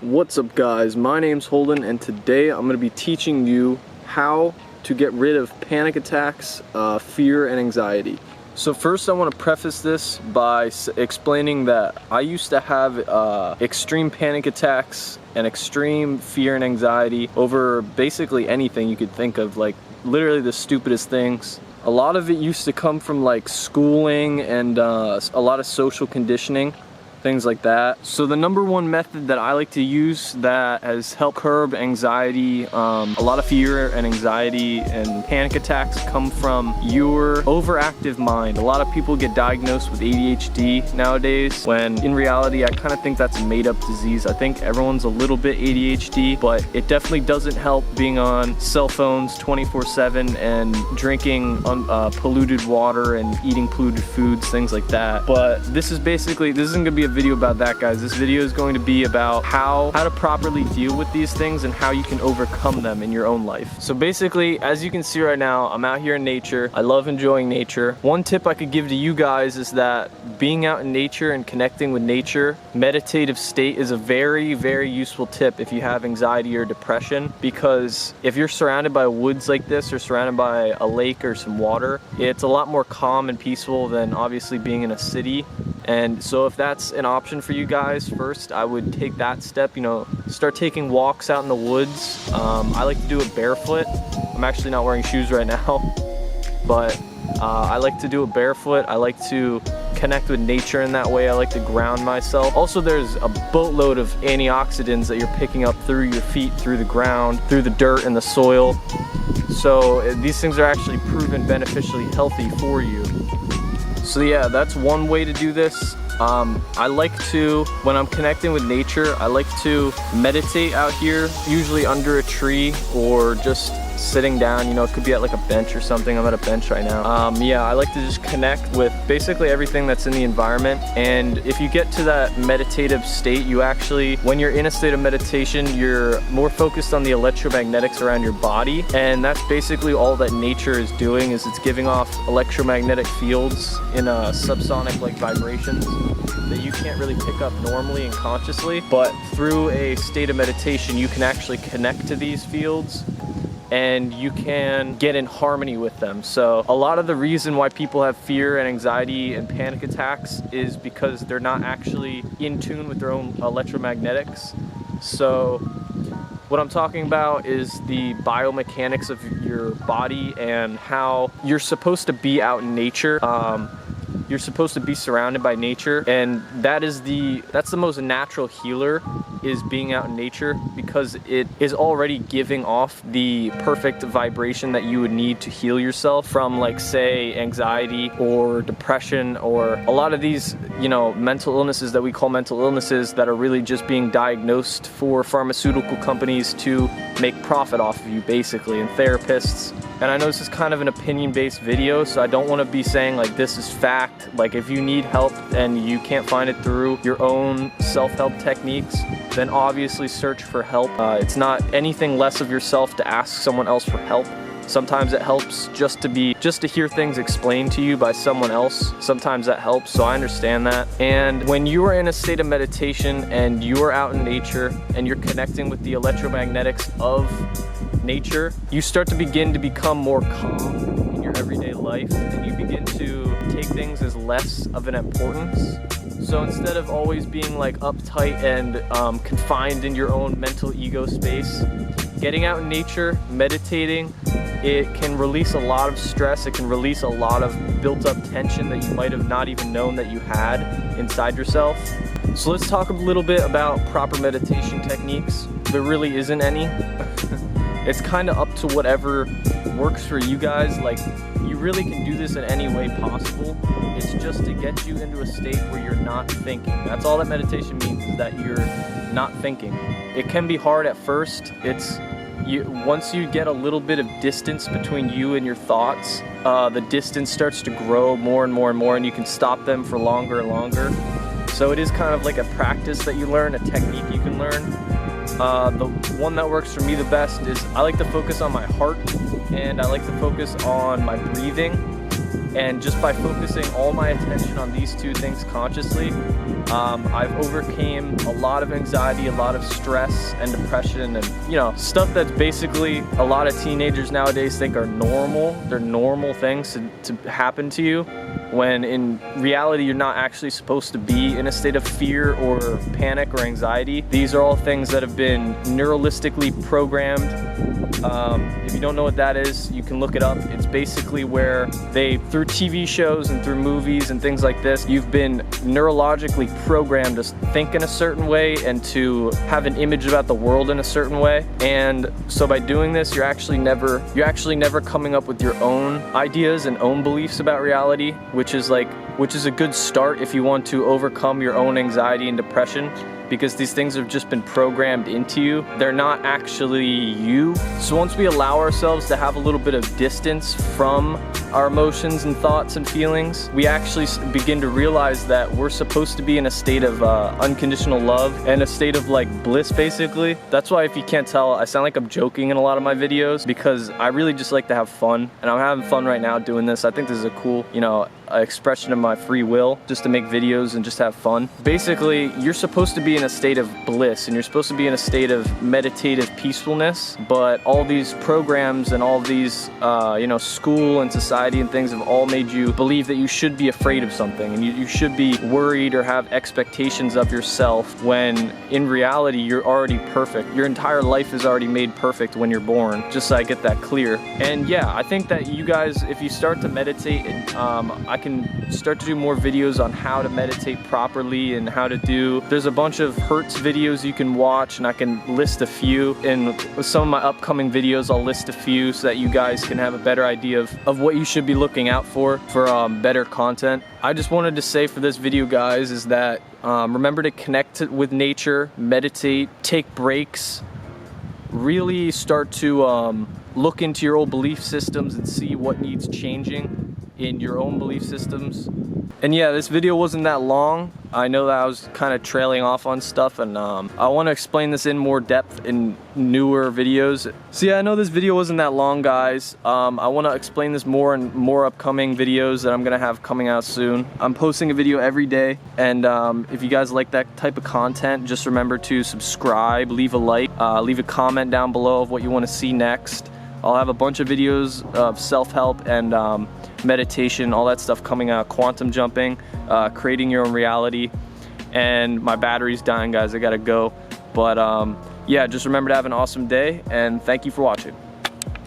What's up guys, my name's Holden and today I'm going to be teaching you how to get rid of panic attacks, fear and anxiety. So first I want to preface this by explaining that I used to have extreme panic attacks and extreme fear and anxiety over basically anything you could think of, like literally the stupidest things. A lot of it used to come from like schooling and a lot of social conditioning, things like that. So the number one method that I like to use that has helped curb anxiety, a lot of fear and anxiety and panic attacks come from your overactive mind. A lot of people get diagnosed with ADHD nowadays, when in reality I kind of think that's a made-up disease. I think everyone's a little bit ADHD, but it definitely doesn't help being on cell phones 24/7 and drinking polluted water and eating polluted foods, things like that. But this isn't going to be a video about that, guys. This video is going to be about how to properly deal with these things and how you can overcome them in your own life. So basically, as you can see right now, I'm out here in nature. I love enjoying nature. One tip I could give to you guys is that being out in nature and connecting with nature, meditative state, is a very, very useful tip if you have anxiety or depression, because if you're surrounded by woods like this or surrounded by a lake or some water, it's a lot more calm and peaceful than obviously being in a city. And so if that's an option for you guys, first I would take that step, start taking walks out in the woods. I like to do it barefoot. I'm actually not wearing shoes right now, but I like to do it barefoot. I like to connect with nature in that way. I like to ground myself. Also, there's a boatload of antioxidants that you're picking up through your feet, through the ground, through the dirt and the soil. So these things are actually proven beneficially healthy for you. So yeah, that's one way to do this. I like to, when I'm connecting with nature, I like to meditate out here, usually under a tree or just sitting down. It could be at like a bench or something. I'm at a bench right now. Yeah, I like to just connect with basically everything that's in the environment. And if you get to that meditative state, you actually, when you're in a state of meditation, you're more focused on the electromagnetics around your body. And that's basically all that nature is doing, is it's giving off electromagnetic fields in subsonic like vibrations that you can't really pick up normally and consciously. But through a state of meditation, you can actually connect to these fields and you can get in harmony with them. So a lot of the reason why people have fear and anxiety and panic attacks is because they're not actually in tune with their own electromagnetics. So what I'm talking about is the biomechanics of your body and how you're supposed to be out in nature. You're supposed to be surrounded by nature, and that's the most natural healer, is being out in nature, because it is already giving off the perfect vibration that you would need to heal yourself from, like, say, anxiety or depression or a lot of these, mental illnesses that we call mental illnesses that are really just being diagnosed for pharmaceutical companies to make profit off of you, basically, and therapists. And I know this is kind of an opinion-based video, so I don't want to be saying like this is fact. Like, if you need help and you can't find it through your own self-help techniques, then obviously search for help. It's not anything less of yourself to ask someone else for help. Sometimes it helps just to hear things explained to you by someone else. Sometimes that helps, so I understand that. And when you are in a state of meditation and you are out in nature and you're connecting with the electromagnetics of nature, you start to become more calm in your everyday life, and you begin to take things as less of an importance. So instead of always being like uptight and confined in your own mental ego space, getting out in nature, meditating, it can release a lot of stress. It can release a lot of built up tension that you might have not even known that you had inside yourself. So let's talk a little bit about proper meditation techniques. There really isn't any. It's kind of up to whatever works for you guys. Like, you really can do this in any way possible. It's just to get you into a state where you're not thinking. That's all that meditation means, is that you're not thinking. It can be hard at first. Once you get a little bit of distance between you and your thoughts, the distance starts to grow more and more and more, and you can stop them for longer and longer. So it is kind of like a practice that you learn, a technique you can learn. The one that works for me the best is I like to focus on my heart, and I like to focus on my breathing. And just by focusing all my attention on these two things consciously, I've overcame a lot of anxiety, a lot of stress and depression, and stuff that's basically a lot of teenagers nowadays think are normal. They're normal things to happen to you, when in reality you're not actually supposed to be in a state of fear or panic or anxiety. These are all things that have been neuralistically programmed. If you don't know what that is, you can look it up. It's basically where through TV shows and through movies and things like this, you've been neurologically programmed to think in a certain way and to have an image about the world in a certain way. And so by doing this, you're actually never coming up with your own ideas and own beliefs about reality, which is a good start if you want to overcome your own anxiety and depression, because these things have just been programmed into you. They're not actually you. So once we allow ourselves to have a little bit of distance from our emotions and thoughts and feelings, we actually begin to realize that we're supposed to be in a state of unconditional love and a state of bliss, basically. That's why, if you can't tell, I sound like I'm joking in a lot of my videos, because I really just like to have fun, and I'm having fun right now doing this. I think this is a cool, expression of my free will, just to make videos and just have fun. Basically, you're supposed to be in a state of bliss, and you're supposed to be in a state of meditative peacefulness, but all these programs and all these, school and society and things have all made you believe that you should be afraid of something, and you should be worried or have expectations of yourself, when in reality you're already perfect. Your entire life is already made perfect when you're born, just so I get that clear. And yeah, I think that you guys, if you start to meditate, I can start to do more videos on how to meditate properly and how to there's a bunch of Hertz videos you can watch, and I can list a few. In some of my upcoming videos, I'll list a few so that you guys can have a better idea of what you should be looking out for better content. I just wanted to say for this video, guys, is that remember to connect with nature, meditate, take breaks, really start to look into your old belief systems and see what needs changing in your own belief systems. And yeah, this video wasn't that long. I know that I was kind of trailing off on stuff, and I want to explain this in more depth in newer videos. So yeah, I know this video wasn't that long, guys. I want to explain this more in more upcoming videos that I'm gonna have coming out soon. I'm posting a video every day, and if you guys like that type of content, just remember to subscribe, leave a like, leave a comment down below of what you want to see next. I'll have a bunch of videos of self-help and meditation, all that stuff coming out, quantum jumping, creating your own reality. And my battery's dying, guys, I gotta go. But yeah, just remember to have an awesome day, and thank you for watching.